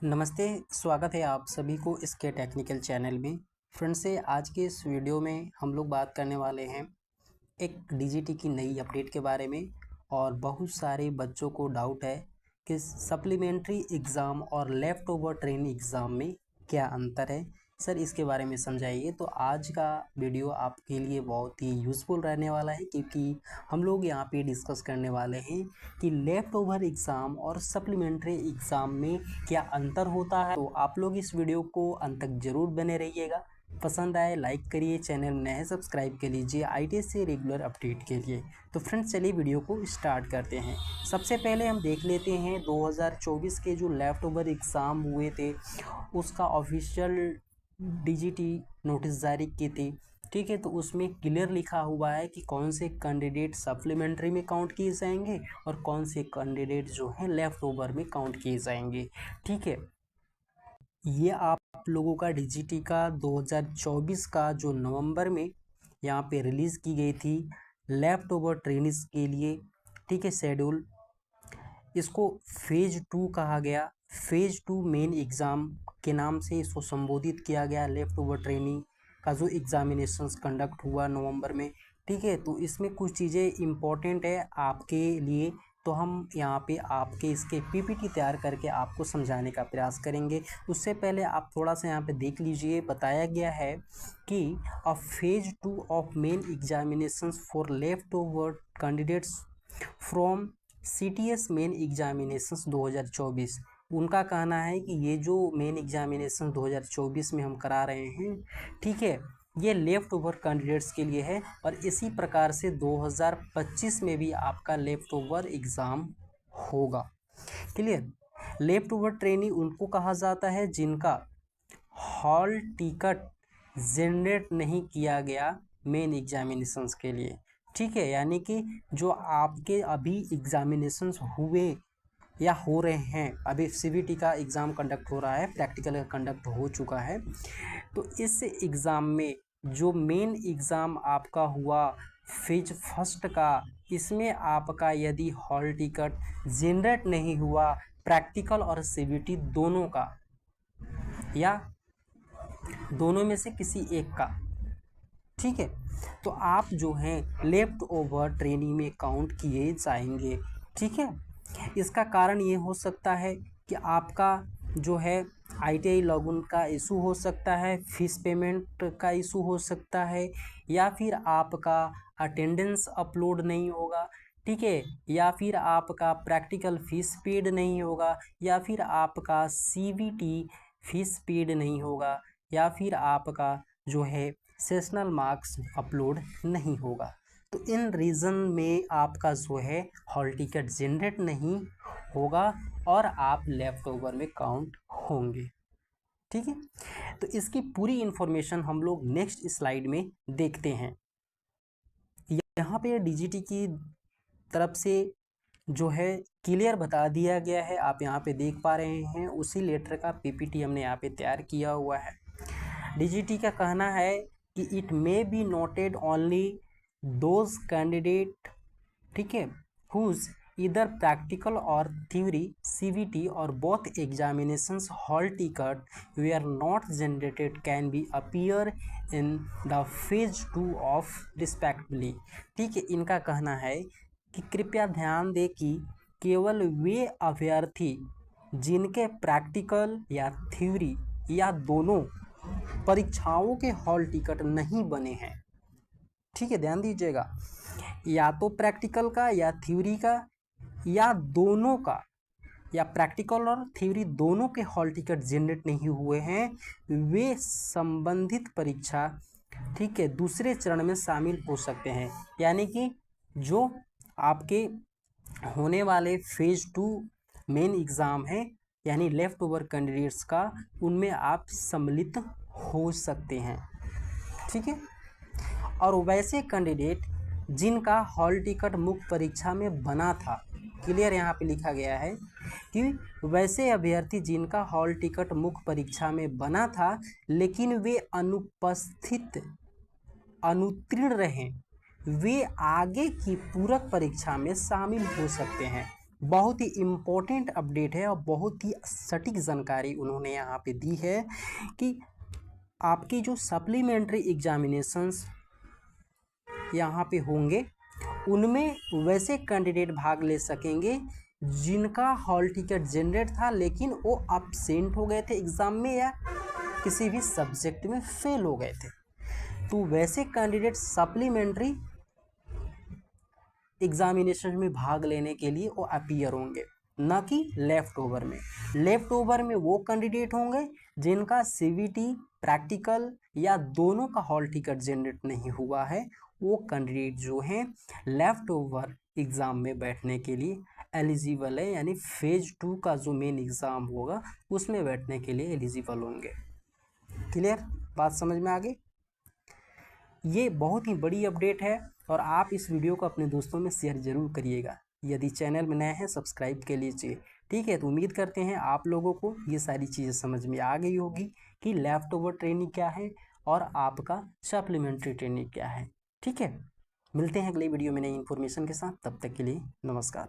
नमस्ते, स्वागत है आप सभी को इसके टेक्निकल चैनल में। फ्रेंड्स से आज के इस वीडियो में हम लोग बात करने वाले हैं एक डीजीटी की नई अपडेट के बारे में। और बहुत सारे बच्चों को डाउट है कि सप्लीमेंट्री एग्ज़ाम और लेफ़्ट ओवर ट्रेन एग्ज़ाम में क्या अंतर है। सर इसके बारे में समझाइए। तो आज का वीडियो आपके लिए बहुत ही यूज़फुल रहने वाला है, क्योंकि हम लोग यहाँ पे डिस्कस करने वाले हैं कि लेफ़्ट ओवर एग्ज़ाम और सप्लीमेंट्री एग्ज़ाम में क्या अंतर होता है। तो आप लोग इस वीडियो को अंत तक ज़रूर बने रहिएगा। पसंद आए लाइक करिए, चैनल नए हैं सब्सक्राइब कर लीजिए आईटीएस से रेगुलर अपडेट के लिए। तो फ्रेंड्स चलिए वीडियो को स्टार्ट करते हैं। सबसे पहले हम देख लेते हैं 2024 के जो लेफ़्ट ओवर एग्ज़ाम हुए थे उसका ऑफिशियल डीजीटी नोटिस जारी की थी। ठीक है, तो उसमें क्लियर लिखा हुआ है कि कौन से कैंडिडेट सप्लीमेंट्री में काउंट किए जाएंगे और कौन से कैंडिडेट जो हैं लेफ़्ट ओवर में काउंट किए जाएंगे। ठीक है, ये आप लोगों का डीजीटी का 2024 का जो नवंबर में यहाँ पे रिलीज़ की गई थी लेफ़्ट ओवर ट्रेनिस के लिए। ठीक है, शेड्यूल इसको फेज़ 2 कहा गया। फेज़ 2 मेन एग्ज़ाम के नाम से इसको संबोधित किया गया। लेफ़्ट ओवर ट्रेनिंग का जो एग्ज़ामिनेशंस कंडक्ट हुआ नवंबर में। ठीक है, तो इसमें कुछ चीज़ें इम्पोर्टेंट है आपके लिए, तो हम यहाँ पे आपके इसके पीपीटी तैयार करके आपको समझाने का प्रयास करेंगे। उससे पहले आप थोड़ा सा यहाँ पे देख लीजिए। बताया गया है कि a phase 2 of main examinations for left over candidates from CTS main examinations 2024। उनका कहना है कि ये जो मेन एग्जामिनेशन 2024 में हम करा रहे हैं, ठीक है, ये लेफ़्ट ओवर कैंडिडेट्स के लिए है। और इसी प्रकार से 2025 में भी आपका लेफ़्ट ओवर एग्ज़ाम होगा। क्लियर। लेफ़्ट ओवर ट्रेनी उनको कहा जाता है जिनका हॉल टिकट जनरेट नहीं किया गया मेन एग्जामिनेशंस के लिए। ठीक है, यानी कि जो आपके अभी एग्जामिनेशंस हुए या हो रहे हैं, अभी सीबीटी का एग्ज़ाम कंडक्ट हो रहा है, प्रैक्टिकल का कंडक्ट हो चुका है। तो इस एग्ज़ाम में जो मेन एग्ज़ाम आपका हुआ फेज फर्स्ट का, इसमें आपका यदि हॉल टिकट जनरेट नहीं हुआ प्रैक्टिकल और सीबीटी दोनों का, या दोनों में से किसी एक का, ठीक है, तो आप जो हैं लेफ़्ट ओवर ट्रेनी में काउंट किए जाएंगे। ठीक है, इसका कारण ये हो सकता है कि आपका जो है आईटीआई लॉगिन का इशू हो सकता है, फीस पेमेंट का इशू हो सकता है, या फिर आपका अटेंडेंस अपलोड नहीं होगा। ठीक है, या फिर आपका प्रैक्टिकल फीस पेड नहीं होगा, या फिर आपका सीवीटी फीस पेड नहीं होगा, या फिर आपका जो है सेशनल मार्क्स अपलोड नहीं होगा। तो इन रीज़न में आपका जो है हॉल टिकट जनरेट नहीं होगा और आप लेफ़्ट ओवर में काउंट होंगे। ठीक है, तो इसकी पूरी इन्फॉर्मेशन हम लोग नेक्स्ट स्लाइड में देखते हैं। यहाँ पे डीजीटी की तरफ से जो है क्लियर बता दिया गया है, आप यहाँ पे देख पा रहे हैं। उसी लेटर का पीपीटी हमने यहाँ पे तैयार किया हुआ है। डीजीटी का कहना है कि it may be noted only those candidate, ठीक है, हुज इधर प्रैक्टिकल और थ्योरी सीवीटी और both examinations hall ticket they are not generated can be appear in the phase 2 of respectively. ठीक है, इनका कहना है कि कृपया ध्यान दें कि केवल वे अभ्यर्थी जिनके प्रैक्टिकल या थ्योरी या दोनों परीक्षाओं के हॉल टिकट नहीं बने हैं, ठीक है, ध्यान दीजिएगा, या तो प्रैक्टिकल का या थ्योरी का या दोनों का, या प्रैक्टिकल और थ्योरी दोनों के हॉल टिकट जनरेट नहीं हुए हैं, वे संबंधित परीक्षा, ठीक है, दूसरे चरण में शामिल हो सकते हैं। यानी कि जो आपके होने वाले फेज 2 मेन एग्ज़ाम है, यानी लेफ़्ट ओवर कैंडिडेट्स का, उनमें आप सम्मिलित हो सकते हैं। ठीक है, और वैसे कैंडिडेट जिनका हॉल टिकट मुख्य परीक्षा में बना था, क्लियर यहाँ पे लिखा गया है कि वैसे अभ्यर्थी जिनका हॉल टिकट मुख्य परीक्षा में बना था लेकिन वे अनुत्तीर्ण रहे, वे आगे की पूरक परीक्षा में शामिल हो सकते हैं। बहुत ही इम्पोर्टेंट अपडेट है और बहुत ही सटीक जानकारी उन्होंने यहाँ पे दी है कि आपकी जो सप्लीमेंट्री एग्जामिनेशंस यहाँ पे होंगे उनमें वैसे कैंडिडेट भाग ले सकेंगे जिनका हॉल टिकट जनरेट था लेकिन वो अब्सेंट हो गए थे एग्ज़ाम में या किसी भी सब्जेक्ट में फेल हो गए थे। तो वैसे कैंडिडेट सप्लीमेंट्री एग्जामिनेशन में भाग लेने के लिए वो अपीयर होंगे, न कि लेफ्ट ओवर में। लेफ्ट ओवर में वो कैंडिडेट होंगे जिनका सीवीटी, प्रैक्टिकल या दोनों का हॉल टिकट जनरेट नहीं हुआ है। वो कैंडिडेट जो हैं लेफ्ट ओवर एग्ज़ाम में बैठने के लिए एलिजिबल है, यानी फेज 2 का जो मेन एग्ज़ाम होगा उसमें बैठने के लिए एलिजिबल होंगे। क्लियर, बात समझ में आ गई। ये बहुत ही बड़ी अपडेट है और आप इस वीडियो को अपने दोस्तों में शेयर ज़रूर करिएगा। यदि चैनल में नए हैं सब्सक्राइब के लीजिए। ठीक है, तो उम्मीद करते हैं आप लोगों को ये सारी चीज़ें समझ में आ गई होगी कि लेफ़्ट ओवर ट्रेनिंग क्या है और आपका सप्लीमेंट्री ट्रेनिंग क्या है। ठीक है, मिलते हैं अगले वीडियो में नई इन्फॉर्मेशन के साथ। तब तक के लिए नमस्कार।